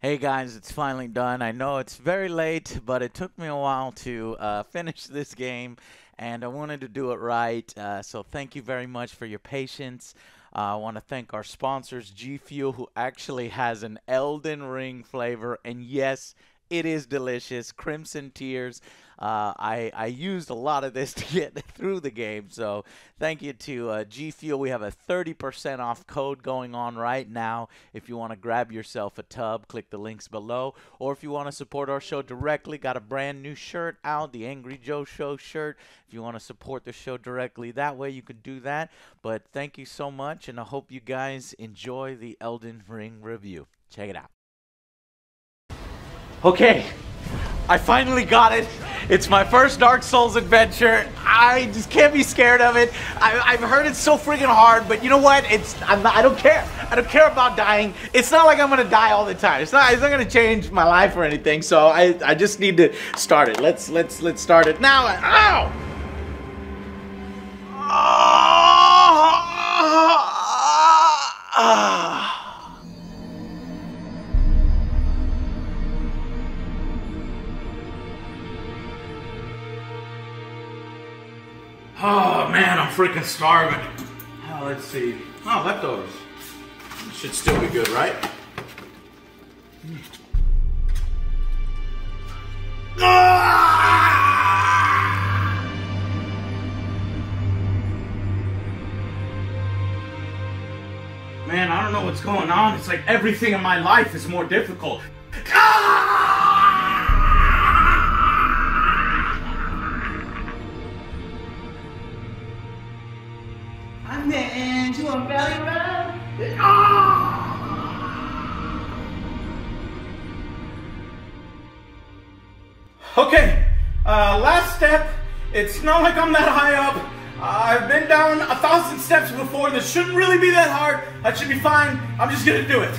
Hey guys, it's finally done. I know it's very late, but it took me a while to finish this game, and I wanted to do it right. So thank you very much for your patience. I want to thank our sponsors, G Fuel, who actually has an Elden Ring flavor, and yes, it is delicious. Crimson Tears. I used a lot of this to get through the game, so thank you to G Fuel. We have a 30% off code going on right now. If you want to grab yourself a tub, click the links below. Or if you want to support our show directly, got a brand new shirt out, the Angry Joe Show shirt. If you want to support the show directly that way, you can do that. But thank you so much, and I hope you guys enjoy the Elden Ring review. Check it out. Okay, I finally got it. It's my first Dark Souls adventure. I just can't be scared of it. I've heard it's so freaking hard, but you know what? I don't care. I don't care about dying. It's not like I'm gonna die all the time. It's not gonna change my life or anything. So I just need to start it. Let's start it now. Ow! Oh man, I'm freaking starving. Oh, let's see. Oh, leftovers. Should still be good, right? Man, I don't know what's going on. It's like everything in my life is more difficult. I'm getting to a belly rub. Okay, last step. It's not like I'm that high up. I've been down 1,000 steps before. This shouldn't really be that hard. That should be fine. I'm just gonna do it.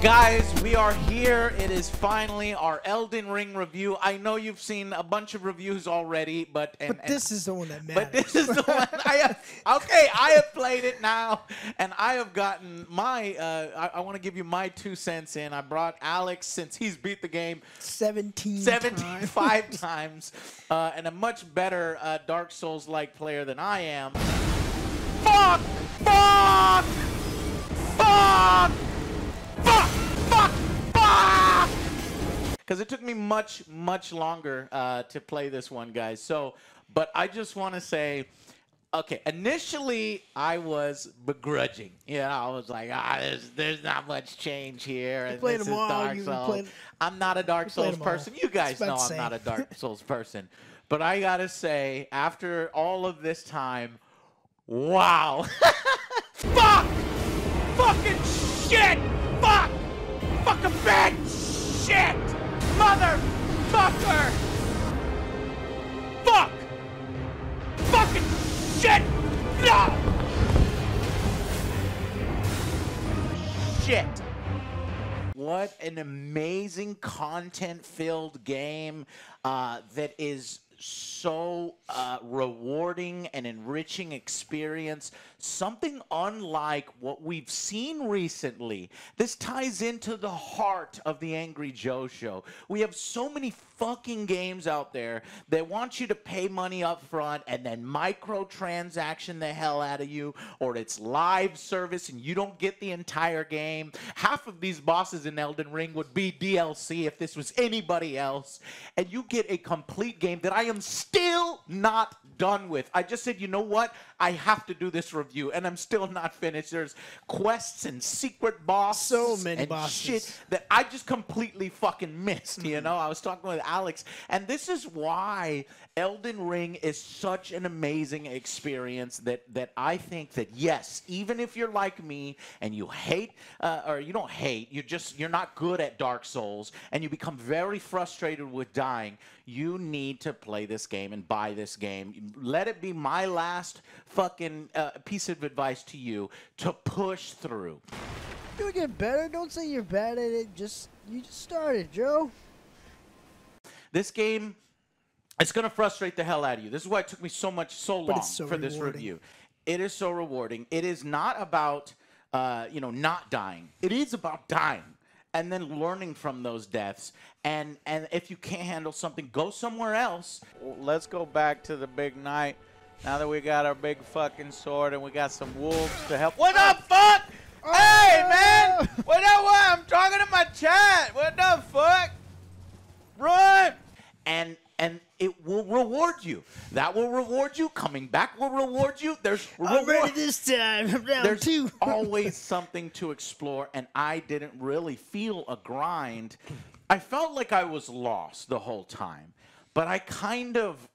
Guys, we are here. It is finally our Elden Ring review. I know you've seen a bunch of reviews already, but this is the one that matters. But this is the one I have played it now, and I have gotten my. I want to give you my 2 cents in. I brought Alex, since he's beat the game 75 times, and a much better Dark Souls-like player than I am. Fuck! Fuck! Fuck! Fuck! Fuck! Fuck! Because it took me much longer to play this one, guys. So, but I just want to say, okay, initially I was begrudging. I was like, there's not much change here, and this is Dark Souls. I'm not a Dark Souls person. You guys know I'm not a Dark Souls person. But I gotta say, after all of this time, wow. Fuck! Fucking shit! Fuck! Fucking bad shit! Motherfucker! Fuck! Fucking shit! No! Shit! What an amazing content-filled game that is so rewarding and enriching experience. Something unlike what we've seen recently. This ties into the heart of the Angry Joe Show. We have so many fucking games out there that want you to pay money up front and then microtransaction the hell out of you, or it's live service and you don't get the entire game. Half of these bosses in Elden Ring would be DLC if this was anybody else, and you get a complete game that I am still not done with. I just said, you know what? I have to do this review, and I'm still not finished. There's quests and secret bosses So many and bosses. shit that I just completely fucking missed, you know? I was talking with Alex, and this is why Elden Ring is such an amazing experience that I think that, yes, even if you're like me and you hate, or you don't hate, you're not good at Dark Souls, and you become very frustrated with dying, you need to play this game and buy this game. Let it be my last fucking piece of advice to you to push through. You'll get better. Don't say you're bad at it. You just started, Joe. This game, it's going to frustrate the hell out of you. This is why it took me so long so for this review. It is so rewarding. It is not about, not dying. It is about dying and then learning from those deaths. And if you can't handle something, go somewhere else. Let's go back to the big night. Now that we got our big fucking sword and we got some wolves to help. What the fuck? Hey, man! What the fuck? I'm talking to my chat. What the fuck? Run! And it will reward you. That will reward you. Coming back will reward you. There's I'm ready this time. I'm down There's two. always something to explore, and I didn't really feel a grind. I felt like I was lost the whole time, but I kind of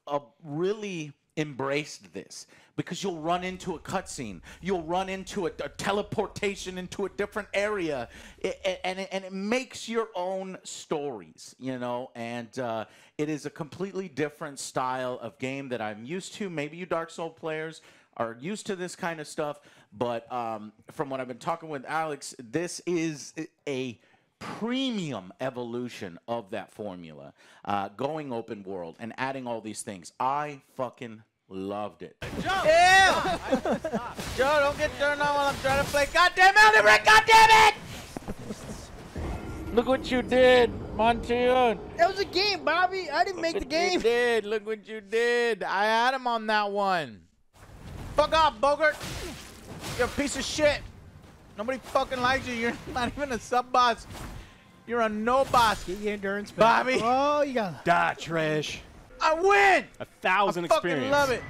really embraced this because you'll run into a cutscene, you'll run into a teleportation into a different area, and it makes your own stories, you know, and it is a completely different style of game that I'm used to. Maybe you Dark Souls players are used to this kind of stuff, but from what I've been talking with Alex, this is a premium evolution of that formula, going open world and adding all these things. I fucking loved it. Joe! Yeah! Joe, don't get turned on while I'm trying to play. Goddamn Elden Ring! Goddamn it! Look what you did, Monteon. That was a game, Bobby. I didn't make the game. You did. Look what you did. I had him on that one. Fuck off, Bogart. You're a piece of shit. Nobody fucking likes you. You're not even a sub-boss. You're a no-boss. Get your endurance back. Bobby. Oh, you got Die, trash. I win. 1,000 experience. I fucking love it.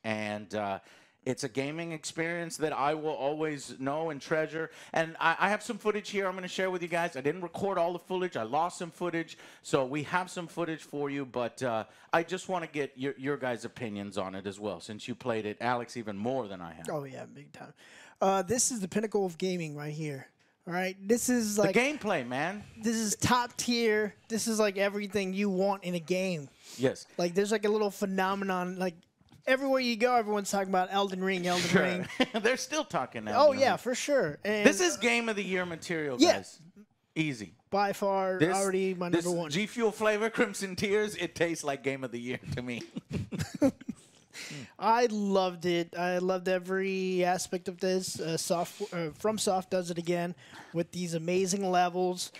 And it's a gaming experience that I will always know and treasure. And I have some footage here I'm going to share with you guys. I didn't record all the footage. I lost some footage. So we have some footage for you. But I just want to get your guys' opinions on it as well, since you played it, Alex, even more than I have. Oh, yeah, big time. This is the pinnacle of gaming right here. All right, this is like the gameplay, man. This is top tier. This is like everything you want in a game. Yes. Like there's like a little phenomenon. Like everywhere you go, everyone's talking about Elden Ring, Elden Ring. They're still talking Elden Oh Ring. yeah, for sure. And this is Game of the Year material, guys. Easy. By far, already my number one. G Fuel flavor, Crimson Tears. It tastes like Game of the Year to me. I loved it. I loved every aspect of this. FromSoft does it again with these amazing levels,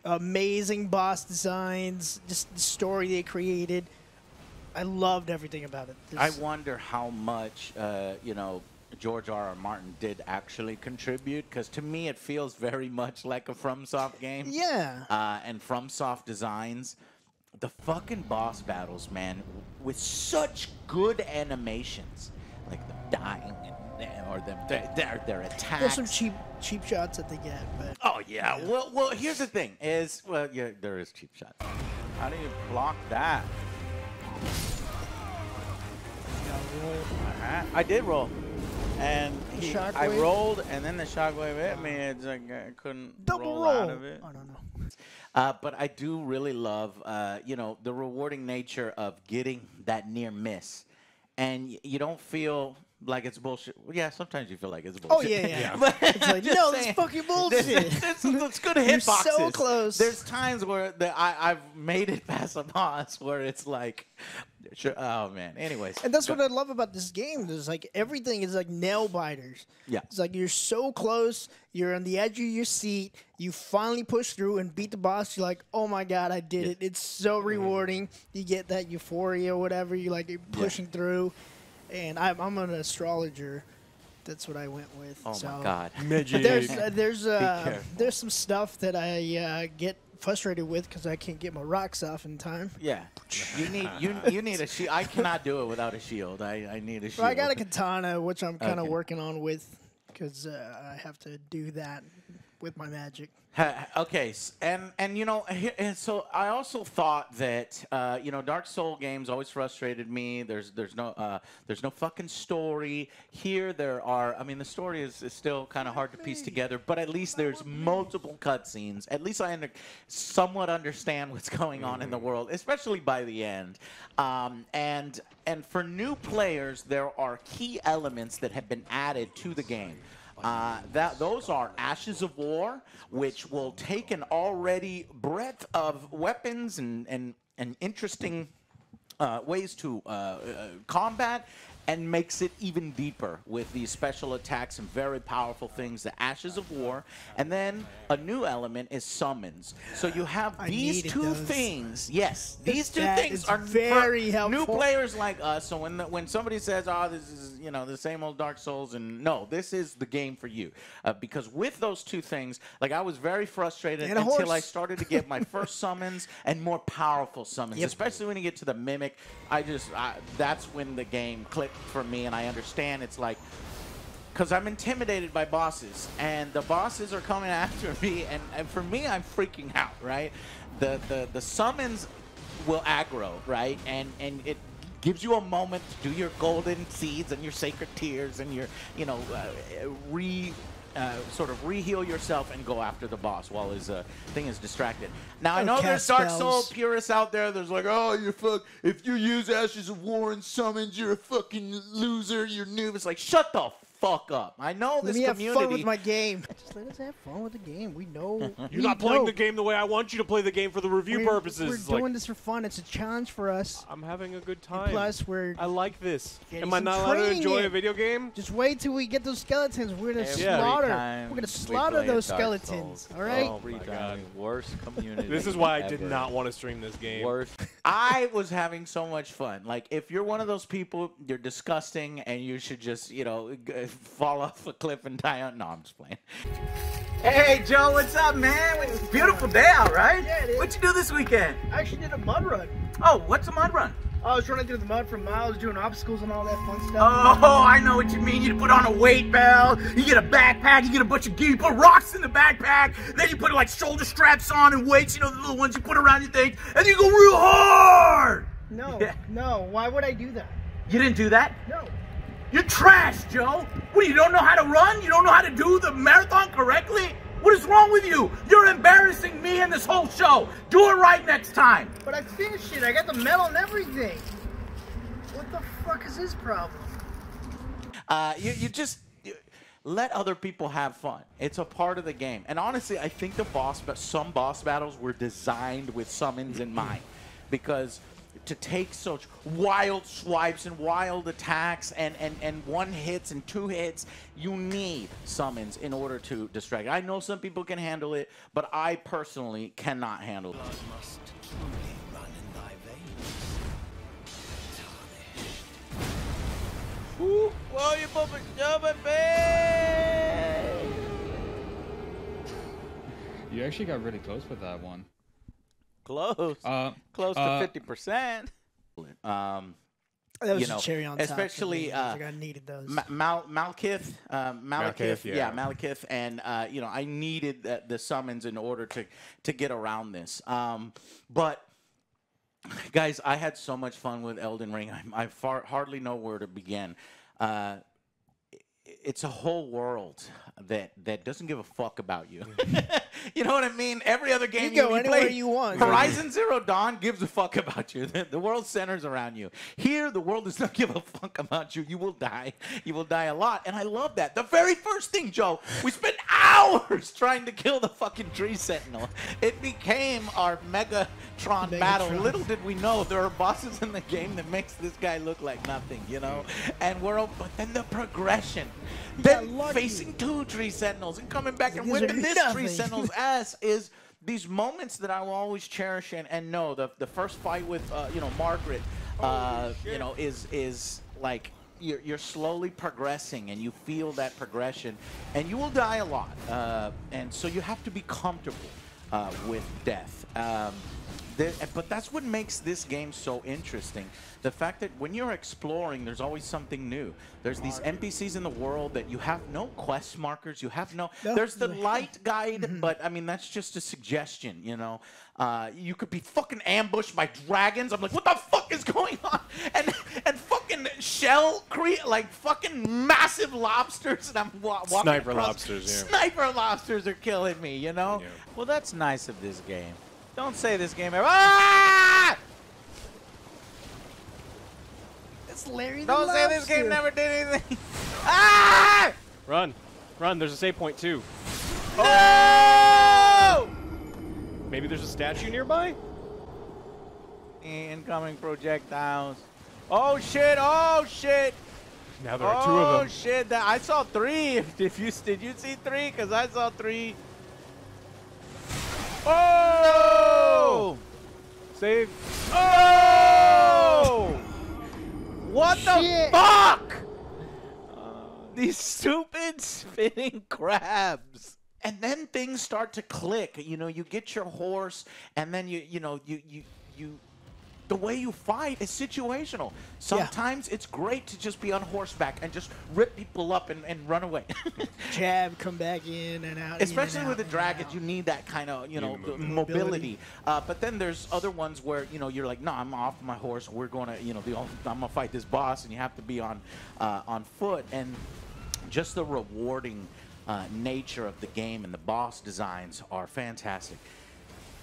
amazing boss designs, just the story they created. I loved everything about it. I wonder how much, George R.R. Martin did actually contribute, because to me it feels very much like a FromSoft game. Yeah. And FromSoft designs. The fucking boss battles, man, with such good animations, like them dying or their attacks. There's some cheap shots that they get, but oh yeah. Well, here's the thing: there is cheap shots. How do you block that? I did roll, and I rolled, and then the shockwave hit me. It's like I couldn't roll out of it. I don't know. But I do really love, the rewarding nature of getting that near miss. And you don't feel like it's bullshit. Well, yeah, sometimes you feel like it's bullshit. Oh, yeah. But it's like, no, it's fucking bullshit. It's good hitboxes. You're so close. There's times where I've made it past a boss where it's like, oh, man. Anyways. And that's what I love about this game. There's like everything is like nail biters. Yeah. It's like you're so close. You're on the edge of your seat. You finally push through and beat the boss. You're like, oh, my God, I did it. It's so rewarding. You get that euphoria or whatever. You're pushing through. And I'm an astrologer. That's what I went with. Oh, so my God. there's some stuff that I get frustrated with because I can't get my rocks off in time. Yeah, you need a shield. I cannot do it without a shield. I need a shield. Well, I got a katana, which I'm kind of working on with because I have to do that with my magic. Okay, and you know, and so I also thought that you know, Dark Soul games always frustrated me. There's no fucking story here. There are. I mean, the story is still kind of hard to piece together, but at least there's multiple cutscenes. At least I somewhat understand what's going on in the world, especially by the end. And for new players, there are key elements that have been added to the game. Those are Ashes of War, which will take an already breadth of weapons and interesting ways to combat, and makes it even deeper with these special attacks and very powerful things, the Ashes of War. And then a new element is summons. So you have these two things. Yes, these two things are very helpful. New players like us. So when somebody says, "Oh, this is, you know, the same old Dark Souls," and no, this is the game for you, because with those two things, like, I was very frustrated until I started to get my first summons and more powerful summons, especially when you get to the Mimic. That's when the game clicked for me, and I understand it's like, because I'm intimidated by bosses, and the bosses are coming after me, and for me, I'm freaking out, right? The summons will aggro, right? And it gives you a moment to do your golden seeds and your sacred tears and your, you know, sort of re-heal yourself and go after the boss while his thing is distracted. Now, I know there's Dark Soul purists out there. There's like, "Oh, if you use Ashes of War and summons, you're a fucking loser. You're noob." It's like, shut the fuck up. I know this community. Let me have fun with my game. Just let us have fun with the game. We know. You're not playing the game the way I want you to play the game for the review purposes. We're doing this for fun. It's a challenge for us. I'm having a good time. And plus, I like this. Am I not allowed to enjoy a video game? Just wait till we get those skeletons. We're gonna slaughter. We're gonna slaughter those skeletons. All right. Oh my God. Worst community. This is why I did not want to stream this game. Worst. I was having so much fun. Like, if you're one of those people, you're disgusting, and you should just, you know, fall off a cliff and die out. No, I'm just playing. Hey, Joe, what's up, man? It's a beautiful day out, right? Yeah, it is. What'd you do this weekend? I actually did a mud run. Oh, what's a mud run? I was running through the mud for miles, doing obstacles and all that fun stuff. Oh, I know what you mean. You put on a weight belt, you get a backpack, you get a bunch of gear, you put rocks in the backpack, then you put like shoulder straps on and weights, you know, the little ones you put around your thing, and you go real hard. No, no. Why would I do that? You didn't do that? No. You're trash, Joe. What, you don't know how to run? You don't know how to do the marathon correctly? What is wrong with you? You're embarrassing me and this whole show. Do it right next time. But I finished it. I got the medal and everything. What the fuck is his problem? You just let other people have fun. It's a part of the game. And honestly, I think some boss battles were designed with summons in mind, because to take such wild swipes and wild attacks and one hits and two hits, you need summons in order to distract. I know some people can handle it, but I personally cannot handle it. Must truly run in thy veins. Ooh, whoa, you bumping, jumping, babe! You actually got really close with that one. Close. Close to 50%. That was you know, a cherry on top. especially I needed those. Malekith, yeah. Malekith, and you know, I needed the summons in order to get around this. But guys, I had so much fun with Elden Ring. I hardly know where to begin. It's a whole world that doesn't give a fuck about you. You know what I mean? Every other game you go anywhere play, you want. Horizon Zero Dawn gives a fuck about you. The world centers around you. Here, the world does not give a fuck about you. You will die. You will die a lot. And I love that. The very first thing, Joe, we spent hours trying to kill the fucking tree sentinel. It became our Megatron battle. Little did we know there are bosses in the game that makes this guy look like nothing, you know? And but then the progression. Then facing two tree sentinels and coming back and whipping this tree sentinel's ass is these moments that I will always cherish and know. The first fight with you know, Margaret, you know, is like you're slowly progressing and you feel that progression, and you will die a lot, and so you have to be comfortable. with death. But that's what makes this game so interesting. The fact that when you're exploring, there's always something new. There's these NPCs in the world that you have no quest markers. You have no. There's the light guide, but I mean that's just a suggestion. You know, you could be fucking ambushed by dragons. I'm like, what the fuck is going on? And fucking like fucking massive lobsters. And I'm walking Sniper across. lobsters. Yeah. Sniper lobsters are killing me. You know. Yeah. Well, that's nice of this game. Don't say this game ever. Ah! It's Larry the Don't say this Lobster. game never did anything. Ah! Run. Run. There's a save point, too. No! Maybe there's a statue nearby? Incoming projectiles. Oh, shit. Oh, shit. Now there are two of Oh, them. shit. I saw 3. Did you see 3? Because I saw 3. Oh! Save. Oh! What the Shit. fuck? These stupid spinning crabs. And then things start to click. You know, you get your horse, and then you the way you fight is situational. Sometimes it's great to just be on horseback and just rip people up and run away. Jab, come back in and out. Especially with the dragons, you need that kind of, mobility. But then there's other ones where, you're like, no, I'm off my horse. We're going to, I'm going to fight this boss, and you have to be on foot. And just the rewarding nature of the game and the boss designs are fantastic.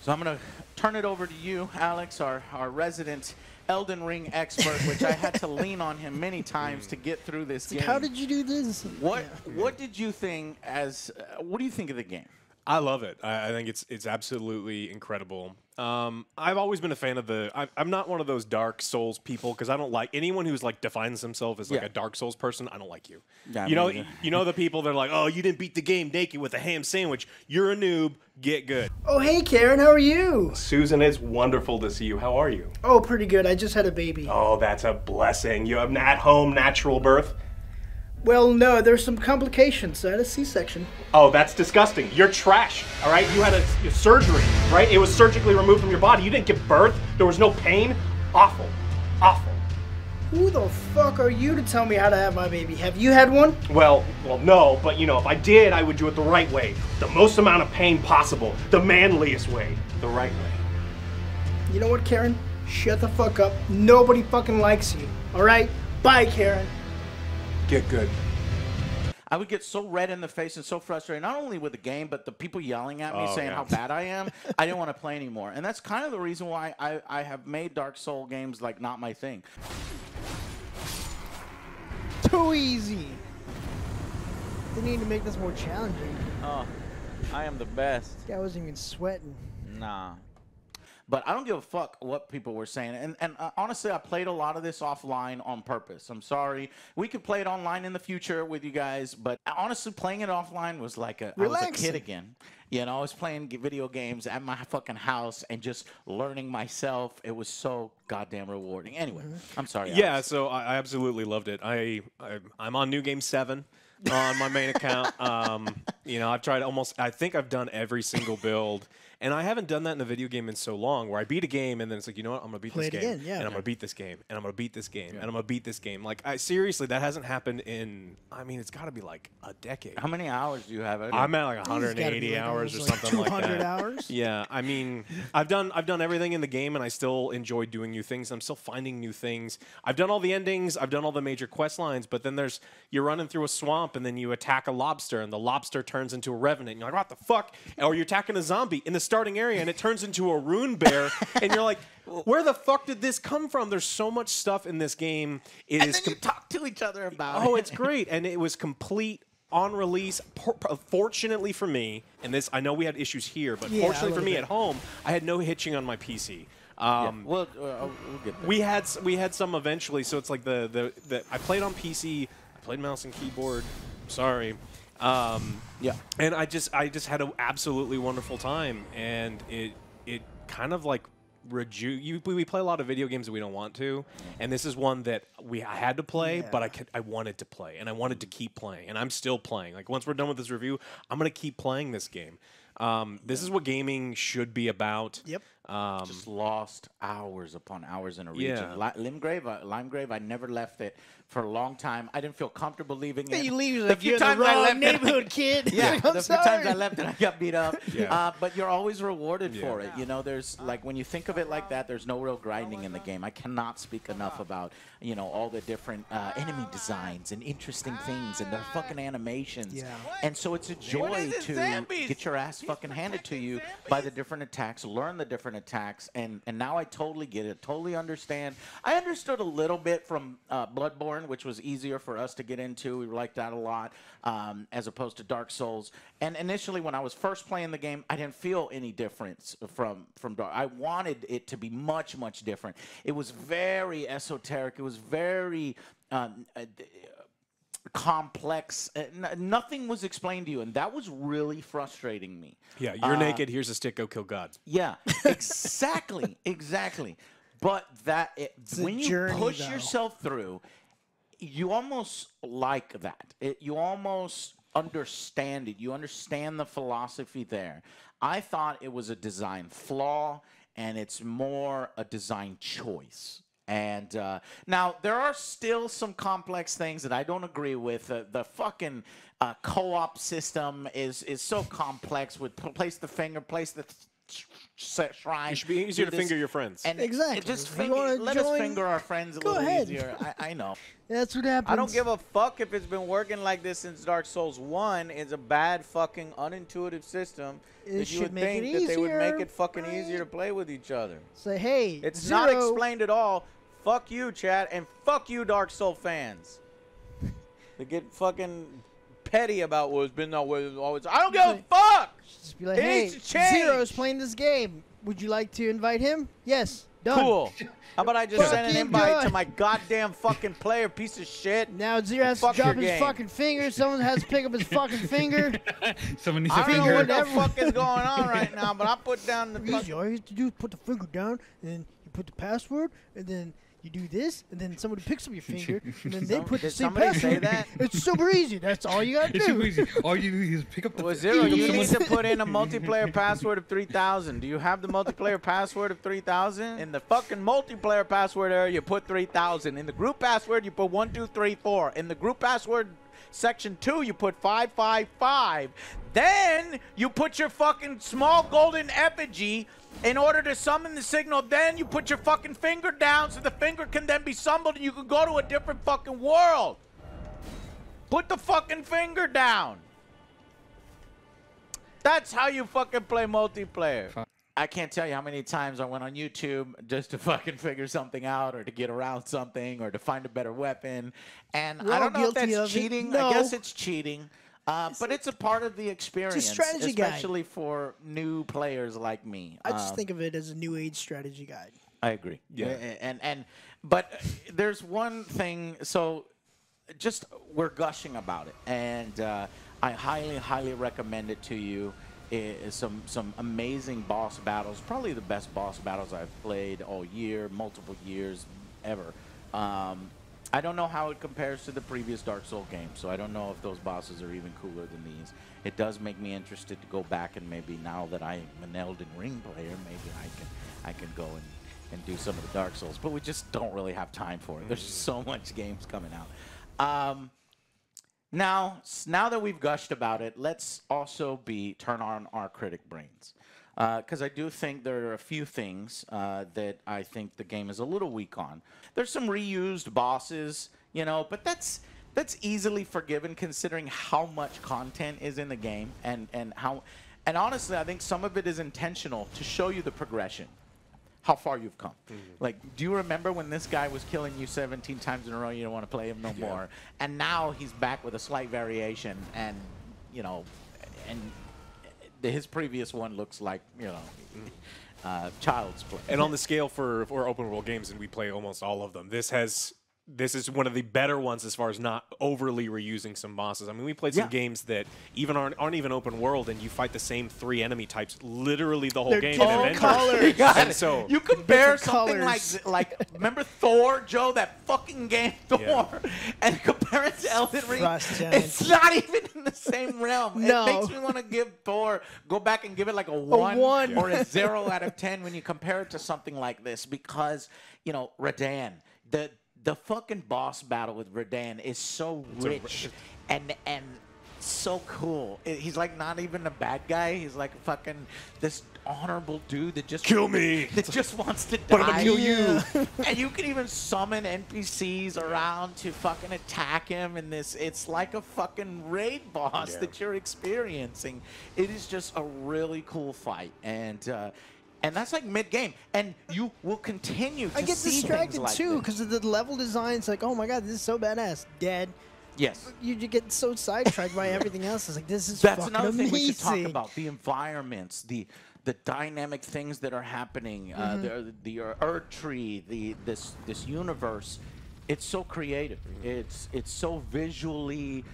So I'm going to turn it over to you, Alex, our resident Elden Ring expert, which I had to lean on him many times to get through this game. How did you do this? What did you think what do you think of the game? I love it. I think it's absolutely incredible. I've always been a fan of I'm not one of those Dark Souls people because I don't like anyone who's like defines themselves as like a Dark Souls person. I don't like you. Yeah, you know the people that are like, oh, you didn't beat the game naked with a ham sandwich. You're a noob. Get good. Oh, hey, Karen, how are you? Susan, it's wonderful to see you. How are you? Oh, pretty good. I just had a baby. Oh, that's a blessing. You have an at-home natural birth? Well, no, there's some complications. I had a C-section. Oh, that's disgusting. You're trash, all right? You had a surgery, right? It was surgically removed from your body. You didn't give birth. There was no pain. Awful. Awful. Who the fuck are you to tell me how to have my baby? Have you had one? Well, no, but if I did, I would do it the right way. The most amount of pain possible. The manliest way. The right way. You know what, Karen? Shut the fuck up. Nobody fucking likes you. All right? Bye, Karen. Get good. I would get so red in the face and so frustrated, not only with the game, but the people yelling at me saying how bad I am. I didn't want to play anymore. And that's kind of the reason why I have made Dark Soul games like not my thing. Too easy. They need to make this more challenging. Oh, I am the best. This guy wasn't even sweating. Nah. But I don't give a fuck what people were saying. And honestly, I played a lot of this offline on purpose. I'm sorry. We could play it online in the future with you guys, but honestly, playing it offline was like I was a kid again. I was playing video games at my fucking house and just learning myself. It was so goddamn rewarding. Anyway, I'm sorry. Yeah, Alex. so I absolutely loved it. I'm on New Game 7 on my main account. I've tried I think I've done every single build. And I haven't done that in a video game in so long, where I beat a game and then it's like, you know what, I'm gonna beat this game, and I'm gonna beat this game, and I'm gonna beat this game, and I'm gonna beat this game. Like, seriously, that hasn't happened in. I mean, it's got to be like a decade. How many hours do you have? I'm at like 180 hours or something like that. 200 hours? Yeah, I mean, I've done everything in the game, and I still enjoy doing new things. I'm still finding new things. I've done all the endings. I've done all the major quest lines. But then you're running through a swamp, and then you attack a lobster, and the lobster turns into a revenant. And you're like, what the fuck? Or you're attacking a zombie in the starting area, and it turns into a rune bear, and you're like, where the fuck did this come from? There's so much stuff in this game. And then you talk to each other about it. Oh, it's great. And it was complete on release. Fortunately for me, and this, I know we had issues here, but fortunately for me at home, I had no hitching on my PC. We'll get there. We had some eventually, so it's like I played on PC, I played mouse and keyboard. Sorry. And I just had an absolutely wonderful time, and it kind of like we play a lot of video games that we don't want to, and this is one that I had to play, but I wanted to play, and I wanted to keep playing, and I'm still playing. Like, once we're done with this review, I'm gonna keep playing this game. This is what gaming should be about. Yep. Just lost hours upon hours in a Yeah. region. Limegrave, I never left it for a long time. I didn't feel comfortable leaving it. You leave, The like, few you're in the times I wrong left it, neighborhood, kid. Yeah, Like, the I'm few times I sorry. left it, I got beat up. Yeah. But you're always rewarded for it. Yeah. You know, there's like when you think of it like that, there's no real grinding in the game. I cannot speak enough about all the different enemy designs and interesting things and their fucking animations. Yeah. And so it's a joy to get your ass fucking handed to you by the different attacks, learn the different attacks, and now I totally get it, totally understand. I understood a little bit from Bloodborne, which was easier for us to get into. We liked that a lot, as opposed to Dark Souls. And initially, when I was first playing the game, I didn't feel any difference from Dark. I wanted it to be much, much different. It was very esoteric. It was very complex. Nothing was explained to you, and that was really frustrating me. Yeah, you're naked. Here's a stick. Go kill God. Yeah, exactly, exactly. But when you journey, push though. yourself through, you almost like that. You almost understand it. You understand the philosophy there. I thought it was a design flaw, and it's more a design choice. And now there are still some complex things that I don't agree with. The fucking co-op system is so complex. With place the finger, place the shrine. It should be easier to finger your friends. And Exactly. it just If you wanna let us join, finger our friends a go little ahead. easier. I know. That's what happens. I don't give a fuck if it's been working like this since Dark Souls 1. It's a bad fucking unintuitive system. It That you should would make think it that they would make easier, it fucking right? easier to play with each other. Say, hey, It's Zero, not explained at all. Fuck you, chat, and fuck you, Dark Soul fans. They get fucking petty about what's been always. I don't give a fuck. Just be like, It hey, needs to change. Zero's playing this game. Would you like to invite him? Yes. Done. Cool. How about I just send an Fucking invite good. to my goddamn fucking player, piece of shit? Now Zero has to Fuck your drop his game. fucking finger. Someone has to pick up his fucking finger. Someone needs to I don't know finger. what the fuck is going on right now, but I put down the Easy. fucking. All you have to do is put the finger down, and then you put the password, and then you do this, and then somebody picks up your finger, and then they put the Did same somebody password. say that? It's super easy. That's all you gotta It's do. so easy. All you do is pick up the Well, Zero, pick up you need someone's- to put in a multiplayer password of 3,000. Do you have the multiplayer password of 3,000? In the fucking multiplayer password area, you put 3,000. In the group password, you put 1234. In the group password section 2, you put 555. Then you put your fucking small golden effigy in order to summon the signal. Then you put your fucking finger down so the finger can then be summoned and you can go to a different fucking world. Put the fucking finger down. That's how you fucking play multiplayer. I can't tell you how many times I went on YouTube just to fucking figure something out or to get around something or to find a better weapon. And We're I all don't know if guilty that's of it. cheating. No. I guess it's cheating. But it's a part of the experience, strategy guide. especially for new players like me. I just think of it as a new age strategy guide. I agree. Yeah. But there's one thing. So just we're gushing about it, and I highly recommend it to you. Some amazing boss battles, probably the best boss battles I've played all year, multiple years, ever. I don't know how it compares to the previous Dark Souls game, so I don't know if those bosses are even cooler than these. It does make me interested to go back and maybe now that I'm an Elden Ring player, maybe I can go and do some of the Dark Souls, but we just don't really have time for it. There's so much games coming out. Now that we've gushed about it, let's also turn on our critic brains. Because I do think there are a few things that I think the game is a little weak on. There's some reused bosses, but that's easily forgiven considering how much content is in the game and honestly, I think some of it is intentional to show you the progression, how far you've come. Like, do you remember when this guy was killing you 17 times in a row? You don't want to play him no more, and now he's back with a slight variation, and his previous one looks like, child's play. And on the scale for open world games, and we play almost all of them, this has this is one of the better ones as far as not overly reusing some bosses. I mean, we played some games that even aren't even open world, and you fight the same 3 enemy types literally the whole They're game. different And colors. and so You compare Different something colors. like remember Thor, Joe, that fucking game Thor, and compare it to Elden Ring. Frost Giant. It's not even in the same realm. No. It makes me want to give Thor, go back and give it like a 1 1. or a 0 out of 10 when you compare it to something like this, because you know Radahn, the fucking boss battle with Radahn is so rich and so cool. He's like not even a bad guy. He's like fucking this honorable dude that just Kill me. that just wants to die. But I'm gonna kill you. And you can even summon NPCs around to fucking attack him in this. It's like a fucking raid boss that you're experiencing. It is just a really cool fight, and that's like mid-game, and you will continue to I get see distracted things like too this. because of the level design. It's like, oh my god, this is so badass. Dead. Yes. You get so sidetracked by everything else. It's like, this is That's fucking another amazing. thing we should talk about: the environments, the dynamic things that are happening, the Earth Tree, this universe. It's so creative. It's so visually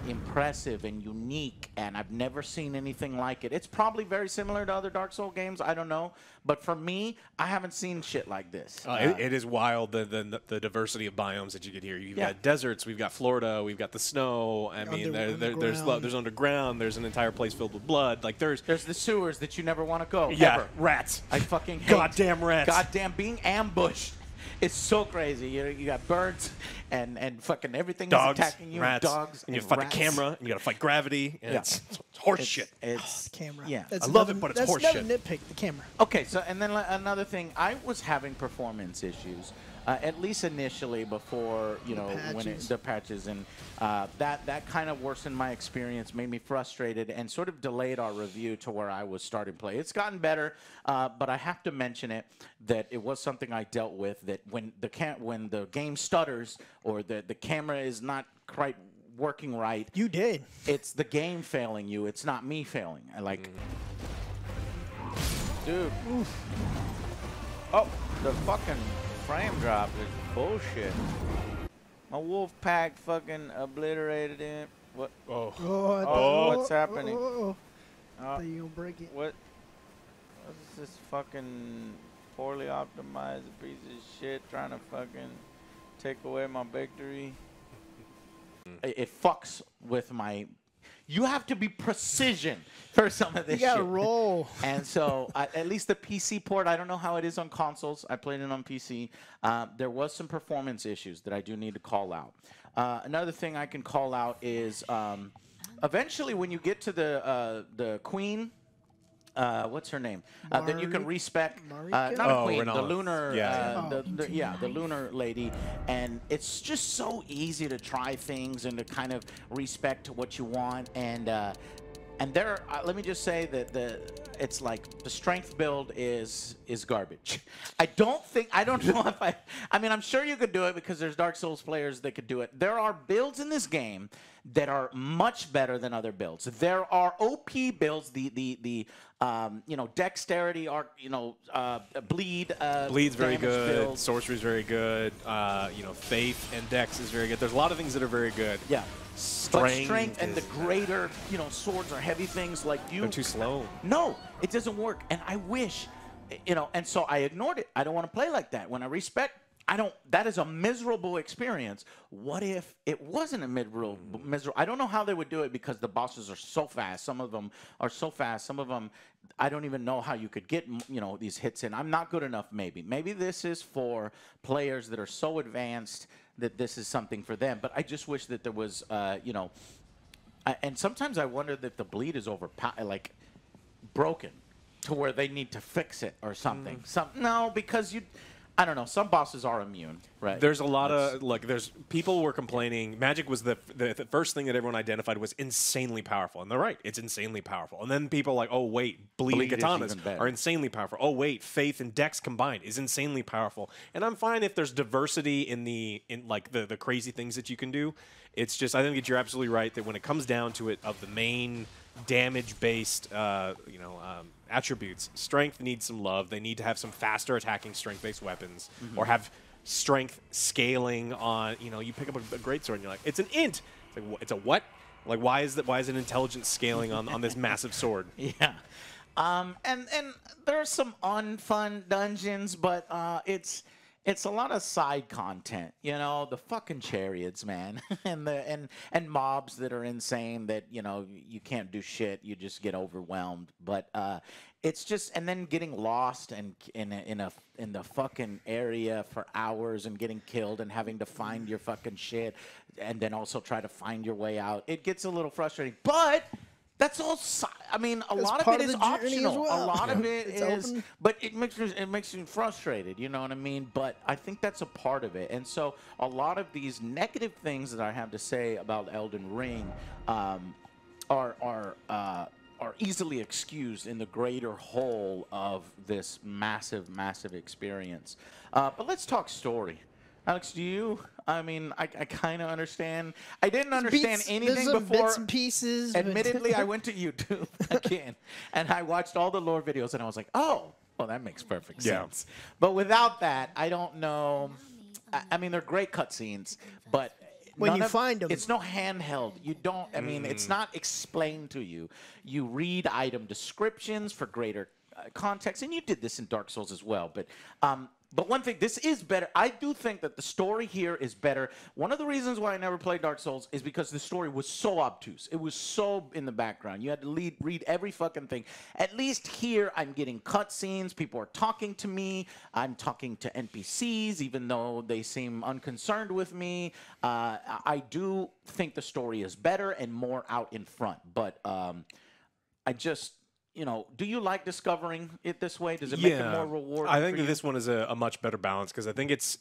impressive and unique, and I've never seen anything like it. It's probably very similar to other Dark Souls games. I don't know, but for me, I haven't seen shit like this. It is wild, the diversity of biomes that you get here. You've got deserts, we've got Florida, we've got the snow. I mean, there's underground. There's an entire place filled with blood. Like there's the sewers that you never want to go. yeah, ever. rats. I fucking hate Goddamn rats. Goddamn being ambushed. It's so crazy. You got birds and fucking everything Dogs, is attacking you. rats, Dogs and you and fight rats. the camera, and you got to fight gravity. And Yeah. it's horse shit. It's Camera. Yeah. That's I love another- it, but it's that's horseshit. another nitpick. The camera. Okay, so and then another thing, I was having performance issues, at least initially before the patches, and that kind of worsened my experience, made me frustrated, and sort of delayed our review to where I was starting to play. It's gotten better, but I have to mention it that it was something I dealt with. That when the game stutters or the camera is not quite working right, You did. it's the game failing you. It's not me failing. I like, dude. Oh, the fucking frame drop is bullshit. My wolf pack fucking obliterated it. What? Oh. What's happening? Thought you gonna break it. What is this fucking poorly optimized piece of shit trying to fucking take away my victory? It fucks with my. You have to be precision for some of this You gotta shit. roll. And so, at least the PC port, I don't know how it is on consoles. I played it on PC. There was some performance issues that I do need to call out. Another thing I can call out is eventually when you get to the queen, what's her name? Then you can respec not a queen, the Renala. lunar, Yeah. the lunar lady, and it's just so easy to try things and to kind of respect what you want. And there, let me just say that it's like the strength build is garbage. I don't know if I mean, I'm sure you could do it because there's Dark Souls players that could do it. There are builds in this game that are much better than other builds. There are OP builds, the dexterity, bleed. Bleed's very damage good. builds. Sorcery's very good. Faith and Dex is very good. There's a lot of things that are very good. Yeah. But Strength strength and the is- greater, swords or heavy things like you. They're too slow. No, it doesn't work. And I wish, and so I ignored it. I don't want to play like that. When I respect, that is a miserable experience. What if it wasn't a miserable? I don't know how they would do it because the bosses are so fast. Some of them are so fast. Some of them, I don't even know how you could get, these hits in. I'm not good enough, maybe. Maybe this is for players that are so advanced that this is something for them. But I just wish that there was, and sometimes I wonder that the bleed is broken to where they need to fix it or something. No, because I don't know. Some bosses are immune, right? There's a lot of there's people were complaining. Magic was the first thing that everyone identified was insanely powerful, and they're right. It's insanely powerful. And then people are like, oh wait, bleed is katanas even better. are insanely powerful. Oh wait, Faith and Dex combined is insanely powerful. And I'm fine if there's diversity in the crazy things that you can do. It's just I think that you're absolutely right that when it comes down to it, of the main damage-based attributes, strength needs some love. They need to have some faster attacking strength-based weapons, or have strength scaling on, you pick up a greatsword and you're like, it's an int. It's like, it's a what? Like, why is an intelligence scaling on this massive sword? Yeah. And there are some unfun dungeons, but it's a lot of side content, the fucking chariots, man, and mobs that are insane that you can't do shit, you just get overwhelmed. But it's just, and then getting lost and in the fucking area for hours and getting killed and having to find your fucking shit and then also try to find your way out. It gets a little frustrating, but. That's all. I mean, a lot of it is optional. A lot of it is, but it makes me frustrated. You know what I mean? But I think that's a part of it. And so a lot of these negative things that I have to say about Elden Ring are easily excused in the greater whole of this massive, massive experience. But let's talk story. Alex, do you? I mean, I kind of understand. I didn't understand anything before. Bits and pieces. Admittedly, I went to YouTube again, and I watched all the lore videos, and I was like, oh, well, that makes perfect sense. But without that, I don't know. I mean, they're great cutscenes, but when you find them, it's no handheld. You don't. I mean, it's not explained to you. You read item descriptions for greater context, and you did this in Dark Souls as well, but one thing, this is better. I do think that the story here is better. One of the reasons why I never played Dark Souls is because the story was so obtuse. It was so in the background. You had to read every fucking thing. At least here, I'm getting cutscenes. People are talking to me. I'm talking to NPCs, even though they seem unconcerned with me. I do think the story is better and more out in front. But I just... do you like discovering it this way? Does it make it more rewarding? I think that this one is a much better balance because I think it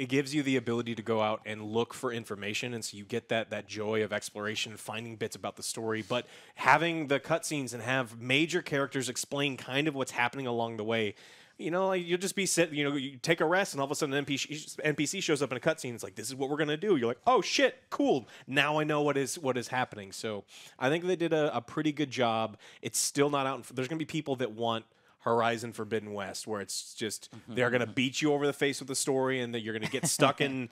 gives you the ability to go out and look for information, and so you get that joy of exploration, finding bits about the story. But having the cutscenes and have major characters explain kind of what's happening along the way. You'll just be sitting, you take a rest, and all of a sudden an NPC shows up in a cutscene. It's like, this is what we're going to do. You're like, oh, shit, cool. Now I know what is happening. So I think they did a pretty good job. It's still not out. There's going to be people that want Horizon Forbidden West, where it's just they're going to beat you over the face with the story, and that you're going to get stuck in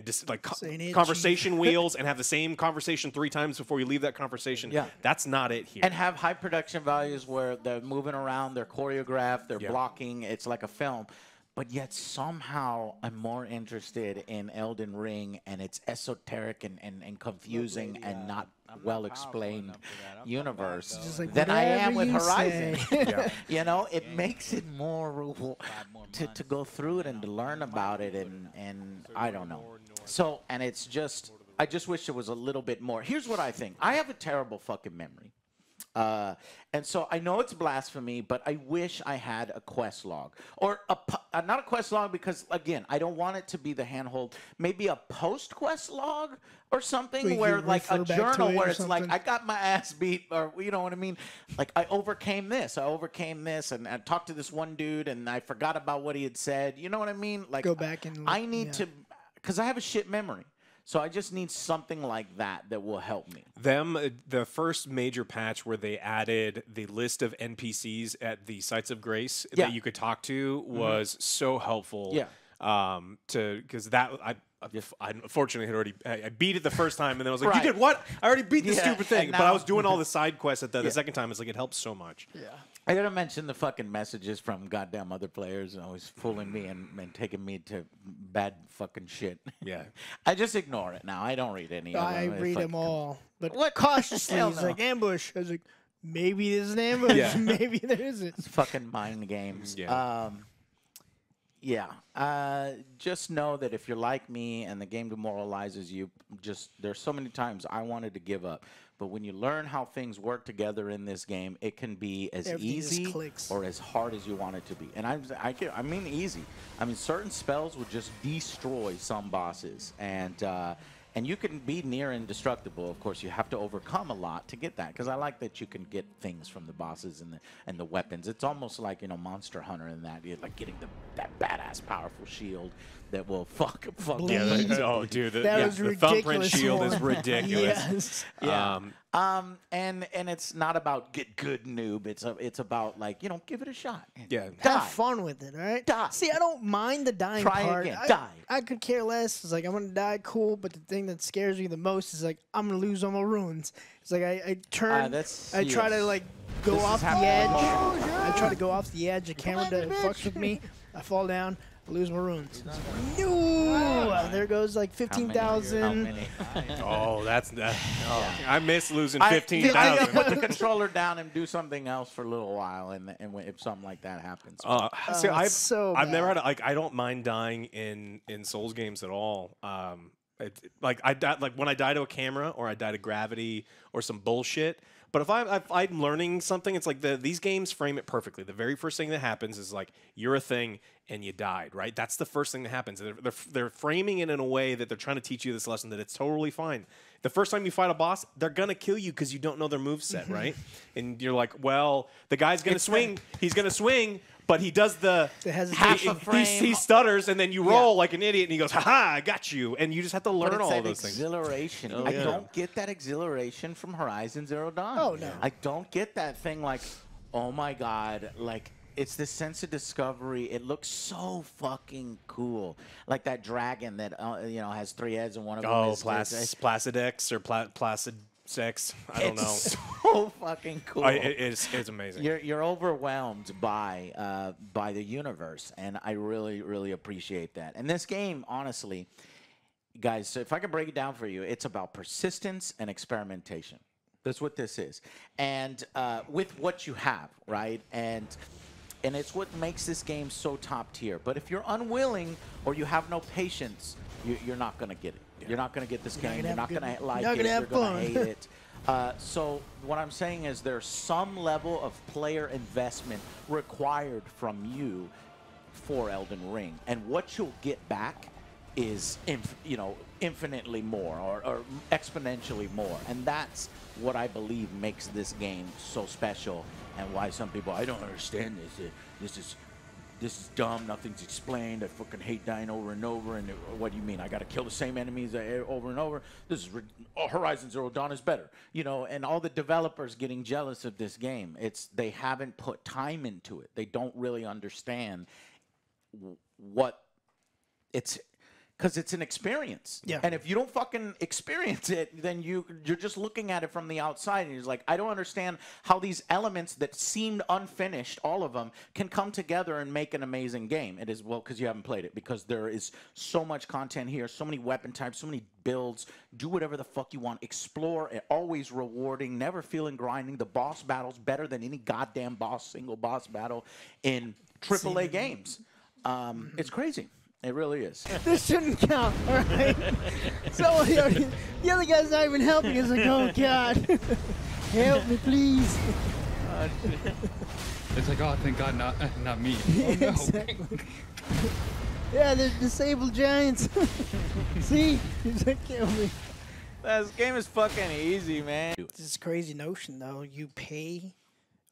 just like conversation wheels and have the same conversation 3 times before you leave that conversation. Yeah, that's not it here. And have high production values where they're moving around, they're choreographed, they're blocking. It's like a film. But yet somehow I'm more interested in Elden Ring and its esoteric and confusing and not well-explained universe than I am with Horizon. It makes it more to go through it and to learn about it and I don't know. So, and it's just, I just wish there was a little bit more. Here's what I think. I have a terrible fucking memory. And so I know it's blasphemy, but I wish I had a quest log. Or not a quest log because, again, I don't want it to be the handhold. Maybe a post-quest log or something where, like, a journal where it's like, I got my ass beat, or you know what I mean? Like, I overcame this, and I talked to this one dude, and I forgot about what he had said. You know what I mean? Like, go back and I need to, because I have a shit memory. So I just need something like that will help me. The first major patch where they added the list of NPCs at the Sites of Grace that you could talk to was so helpful. Yeah. Because that I unfortunately had already I beat it the first time, and then I was like, "You did what? I already beat this stupid thing." But I was doing all the side quests at the second time. It's like it helps so much. Yeah. I gotta mention the fucking messages from goddamn other players always fooling me and taking me to bad fucking shit. Yeah. I just ignore it now. I don't read any of them. I read them all. But what? Cautiously. Hell It's no. like ambush. I was like, maybe there's an ambush. Maybe there isn't. It's fucking mind games. Yeah. Just know that if you're like me and the game demoralizes you, there's so many times I wanted to give up. But when you learn how things work together in this game, it can be as easy or as hard as you want it to be. And I mean easy. I mean, certain spells would just destroy some bosses. And you can be near indestructible. Of course, you have to overcome a lot to get that. Because I like that you can get things from the bosses and the weapons. It's almost like, Monster Hunter in that. You're like getting that badass, powerful shield that will fuck. Yeah, oh, dude, the thumbprint shield is ridiculous. Yes. Yeah. And it's not about get good noob. It's about like, give it a shot. Yeah. Have fun with it, all right? Die. See, I don't mind the dying Try part. again. Die. I could care less. It's like, I'm going to die, cool. But the thing that scares me the most is like, I'm going to lose all my runes. It's like, I turn, I try to like go This is off the happening. edge. I try to go off the edge. The camera fucks with me. I fall down. I lose my runes. No! There goes like How 15,000. many? Oh, that's that. Oh, I miss losing I 15,000. put the controller down and do something else for a little while, and if something like that happens. See, it's so I've never bad. had I don't mind dying in Souls games at all. Like when I die to a camera or I die to gravity or some bullshit. But if I'm learning something, it's like these games frame it perfectly. The very first thing that happens is like you're a thing and you died, right? That's the first thing that happens. They're framing it in a way that they're trying to teach you this lesson that it's totally fine. The first time you fight a boss, they're gonna kill you because you don't know their moveset, right? And you're like, well, the guy's gonna swing. He's gonna swing. But he does the hesitation. Half a frame. he stutters, and then you roll like an idiot, and he goes, "Ha ha, I got you!" And you just have to But learn it's all that of those things. exhilaration. Oh, I yeah. don't get that exhilaration from Horizon Zero Dawn. Oh, no. I don't get that thing like, oh my god, like it's this sense of discovery. It looks so fucking cool, like that dragon that has 3 heads and one of them Oh, is Placidex or Placid Sex. I don't know. It's so fucking cool. It's amazing. You're overwhelmed by the universe, and I really, really appreciate that. And this game, honestly, guys, so if I can break it down for you, it's about persistence and experimentation. That's what this is. And with what you have, right? And it's what makes this game so top tier. But if you're unwilling or you have no patience, you're not going to get it. You're not going to get this game. You're not going to like it. You're going to hate it. So what I'm saying is there's some level of player investment required from you for Elden Ring. And what you'll get back is infinitely more or exponentially more. And that's what I believe makes this game so special and why some people, I don't understand this. This is dumb. Nothing's explained. I fucking hate dying over and over. And what do you mean? I got to kill the same enemies over and over? This is Horizon Zero Dawn is better, And all the developers getting jealous of this game. They haven't put time into it. They don't really understand what it's. Because it's an experience. Yeah. And if you don't fucking experience it, then you're just looking at it from the outside and you're like, I don't understand how these elements that seemed unfinished, all of them, can come together and make an amazing game. It is, well, because you haven't played it. Because there is so much content here, so many weapon types, so many builds. Do whatever the fuck you want. Explore. Always rewarding. Never feeling grinding. The boss battles better than any goddamn single boss battle in AAA games. It's crazy. It really is. This shouldn't count, all right? So the other guy's not even helping. He's like, oh, God. Help me, please. It's like, oh, thank God, not me. Oh, no. Exactly. Yeah, they're disabled giants. See? He's like, kill me. This game is fucking easy, man. This is a crazy notion, though. You pay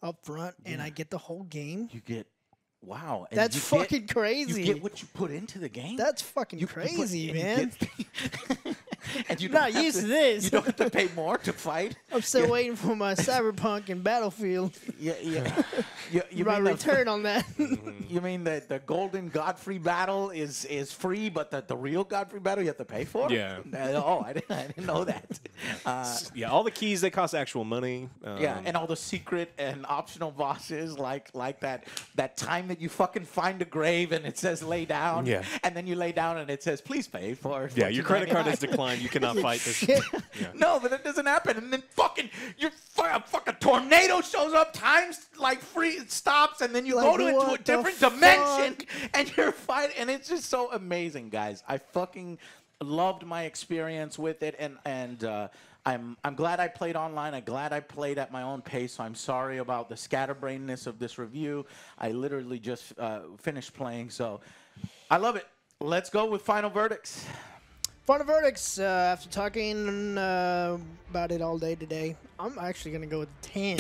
up front, and I get the whole game. You get, wow. And That's you fucking get, crazy. You get what you put into the game. That's fucking crazy, man. And you not used to this. You don't have to pay more to fight. I'm still waiting for my Cyberpunk and Battlefield. Yeah. You My mean return on that. You mean that the Golden Godfrey battle is free, but the real Godfrey battle you have to pay for? Yeah. Oh, I didn't know that. Yeah, all the keys, they cost actual money. Yeah, and all the secret and optional bosses, like that time that you fucking find a grave and it says lay down. Yeah. And then you lay down and it says please pay for. Yeah, your credit card is $14.99. declined. You cannot fight this. Shit. Yeah. No, but that doesn't happen. And then a fucking tornado shows up, time's like free, it stops, and then you Like, go into a what the different dimension and you're fighting, and it's just so amazing, guys. I fucking loved my experience with it, and I'm glad I played online. I'm glad I played at my own pace. So I'm sorry about the scatterbrainness of this review. I literally just finished playing, so I love it. Let's go with final verdicts. Final verdicts. After talking about it all day today, I'm actually going to go with 10.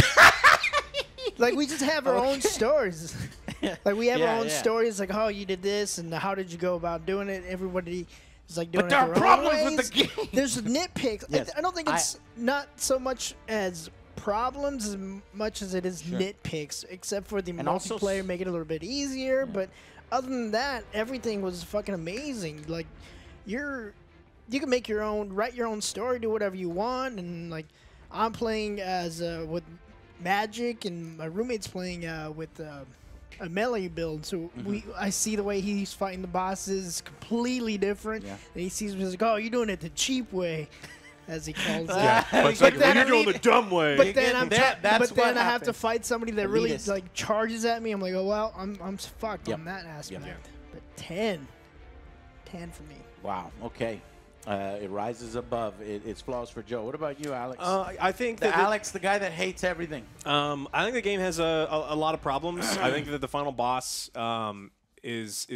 Like, we just have our own stories. Like, we have our own stories, like, oh, you did this, and how did you go about doing it? Everybody It's like doing But there it are their own problems with ways. the game. There's nitpicks. Yes. I don't think it's not so much as problems as much as it is nitpicks, except for the And also multiplayer make it a little bit easier. Yeah. But other than that, everything was fucking amazing. Like you can make your own, write your own story, do whatever you want, and like I'm playing as with Magic, and my roommate's playing with a melee build. So I see the way he's fighting the bosses is completely different. Yeah. And he sees me like, oh, you're doing it the cheap way, as he calls it. Yeah, but it's like, then you're I doing mean- the dumb way. But then I'm that's but then what I have to happens. fight somebody that really Elitist. like charges at me. I'm like, oh well, I'm fucked Yep. on that aspect. Yep. But 10 for me. Wow. Okay. It rises above its flaws for Joe. What about you, Alex? I think that Alex, the guy that hates everything. I think the game has a lot of problems. I think that the final boss is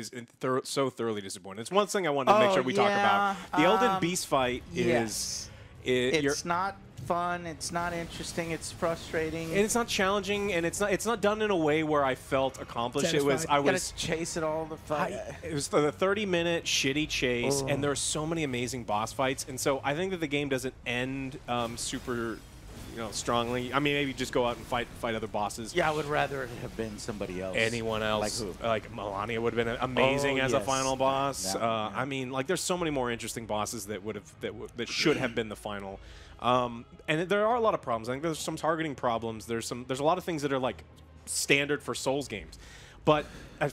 so thoroughly disappointing. It's one thing I wanted to make Oh, sure we talk about. The yeah, Elden Beast fight yes. you're- It's not fun. It's not interesting. It's frustrating. and it's not challenging, and it's not done in a way where I felt accomplished. It was Satisfied. I You gotta was chase it all the fight. it was the 30-minute shitty chase, and there are so many amazing boss fights, and so I think that the game doesn't end super, strongly. I mean, maybe just go out and fight other bosses. Yeah, I would rather it have been somebody else. Anyone else, Like who? like Melania, would have been amazing Oh, as a yes. final boss. That one, yeah. I mean, like, there's so many more interesting bosses that that should have been the final. And there are a lot of problems. I think there's some targeting problems. There's a lot of things that are like standard for Souls games. But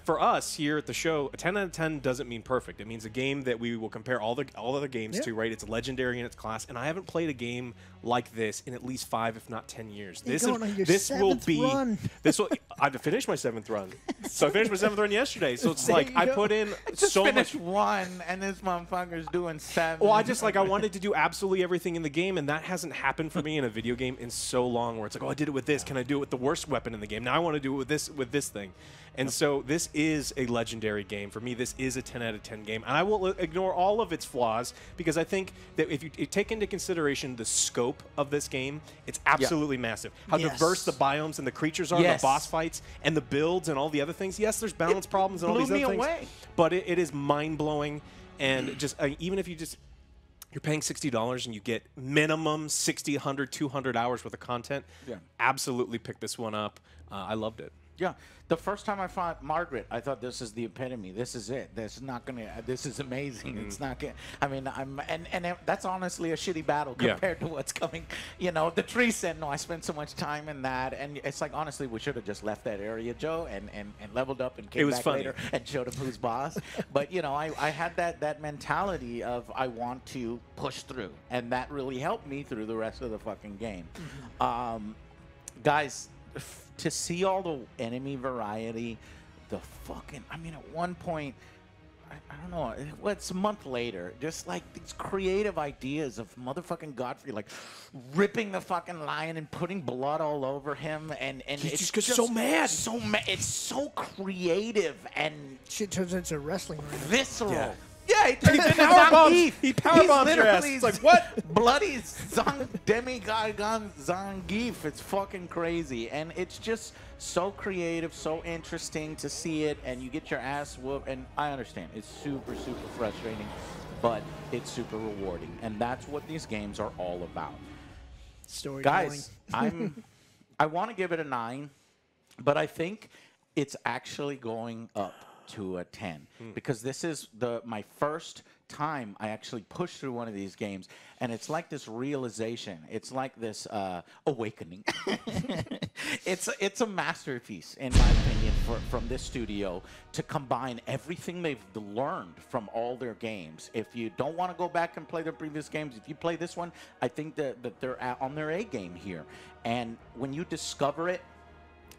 for us here at the show, a 10 out of 10 doesn't mean perfect. It means a game that we will compare all other games to, right? It's legendary in its class, and I haven't played a game like this in at least 5, if not 10 years. You're going on your this will 7th be run. I've finished my 7th run. So I finished my 7th run yesterday. So it's There like you I go. put in Just so finished much. one, and this motherfucker's doing 7. Well, I wanted to do absolutely everything in the game, and that hasn't happened for me in a video game in so long. Where it's like, oh, I did it with this. Can I do it with the worst weapon in the game? Now I want to do it with this thing. And so this is a legendary game for me. This is a 10 out of 10 game, and I will ignore all of its flaws because I think that if you take into consideration the scope of this game, it's absolutely massive. How Yes. diverse the biomes and the creatures are, Yes. the boss fights, and the builds and all the other things. Yes, there's balance problems and all blew these other me things, away. but it is mind blowing. And just even if you're paying $60 and you get minimum 60, 100, 200 hours worth of content. Yeah. Absolutely pick this one up. I loved it. Yeah, the first time I fought Margaret, I thought this is the epitome. This is it. This is not gonna. This is amazing. It's not gonna. I mean, that's honestly a shitty battle Yeah. compared to what's coming. The tree sentinel. I spent so much time in that, and it's like honestly, we should have just left that area, Joe, and leveled up and came was back funny. later and showed him who's boss. But I had that mentality of I want to push through, and that really helped me through the rest of the fucking game. Guys, to see all the enemy variety, I mean, at one point, I don't know, it's a month later, just like these creative ideas of motherfucking Godfrey, like ripping the fucking lion and putting blood all over him, and He it's just gets so mad. It's so creative and Shit turns into a wrestling ring. visceral. Yeah. Yeah, he turns into powerbombs- Zangief. he powerbombs He's your ass. literally It's like, what? Bloody demigod Zangief. It's fucking crazy. And it's just so creative, so interesting to see it, and you get your ass whooped. And I understand, it's super, super frustrating, but it's super rewarding. And that's what these games are all about. Storytelling. Guys, I want to give it a 9, but I think it's actually going up to a 10 because this is my first time I actually pushed through one of these games, and it's like this realization. It's like this awakening. It's a masterpiece, in my opinion, from this studio to combine everything they've learned from all their games. If you don't want to go back and play their previous games, if you play this one, I think that they're on their A game here. And when you discover it,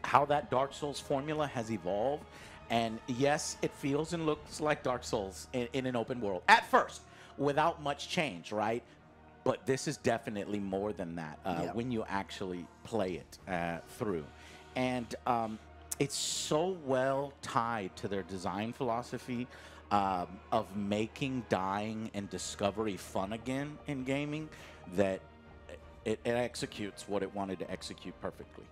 how that Dark Souls formula has evolved, and yes, it feels and looks like Dark Souls in an open world at first, without much change, right? But this is definitely more than that when you actually play it through. And it's so well tied to their design philosophy of making dying and discovery fun again in gaming that it executes what it wanted to execute perfectly.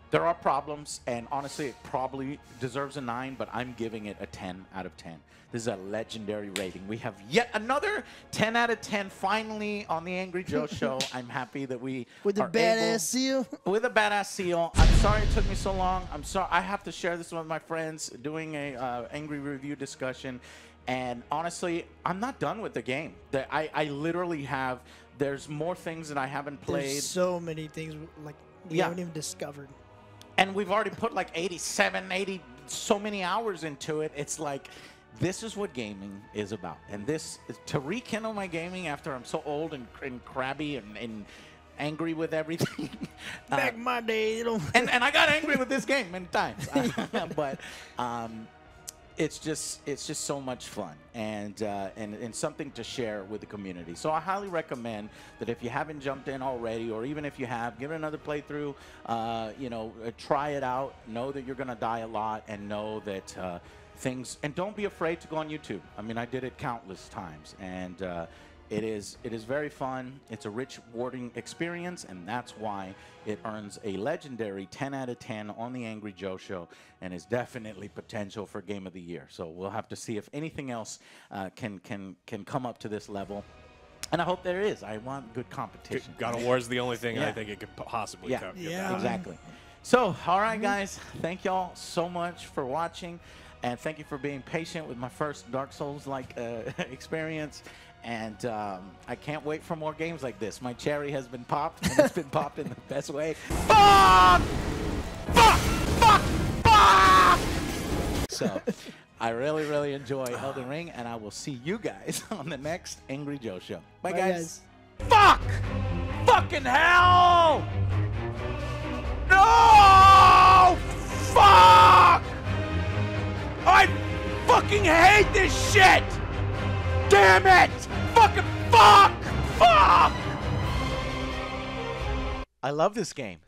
There are problems, and honestly, it probably deserves a 9, but I'm giving it a 10 out of 10. This is a legendary rating. We have yet another 10 out of 10 finally on the AngryJoe show. I'm happy that we With a are badass seal. with a badass seal. I'm sorry it took me so long. I'm sorry. I have to share this with my friends doing a angry review discussion. And honestly, I'm not done with the game. I literally have, there's more things that I haven't played. There's so many things like we haven't even discovered. And we've already put like 80, so many hours into it. It's like, this is what gaming is about. And this, to rekindle my gaming after I'm so old and crabby and angry with everything. Back in my day, you know. and I got angry with this game many times. But it's just so much fun and something to share with the community. So I highly recommend that if you haven't jumped in already, or even if you have, give it another playthrough. You know, try it out. Know that you're gonna die a lot, and know that things. And don't be afraid to go on YouTube. I mean, I did it countless times, and it is very fun. It's a rich, rewarding experience, and that's why it earns a legendary 10 out of 10 on the AngryJoe show, and is definitely potential for Game of the Year. So we'll have to see if anything else can come up to this level. And I hope there is. I want good competition. God of War is the only thing I think it could possibly come. Yeah. Exactly. So, all right, guys. Thank y'all so much for watching, and thank you for being patient with my first Dark Souls-like experience. And I can't wait for more games like this. My cherry has been popped, and it's been popped in the best way. Fuck! Fuck! Fuck! Fuck! So, I really, really enjoy Elden Ring, and I will see you guys on the next AngryJoe show. Bye, guys. Fuck! Fucking hell! No! Fuck! I fucking hate this shit! Damn it! Fucking fuck! Fuck! I love this game.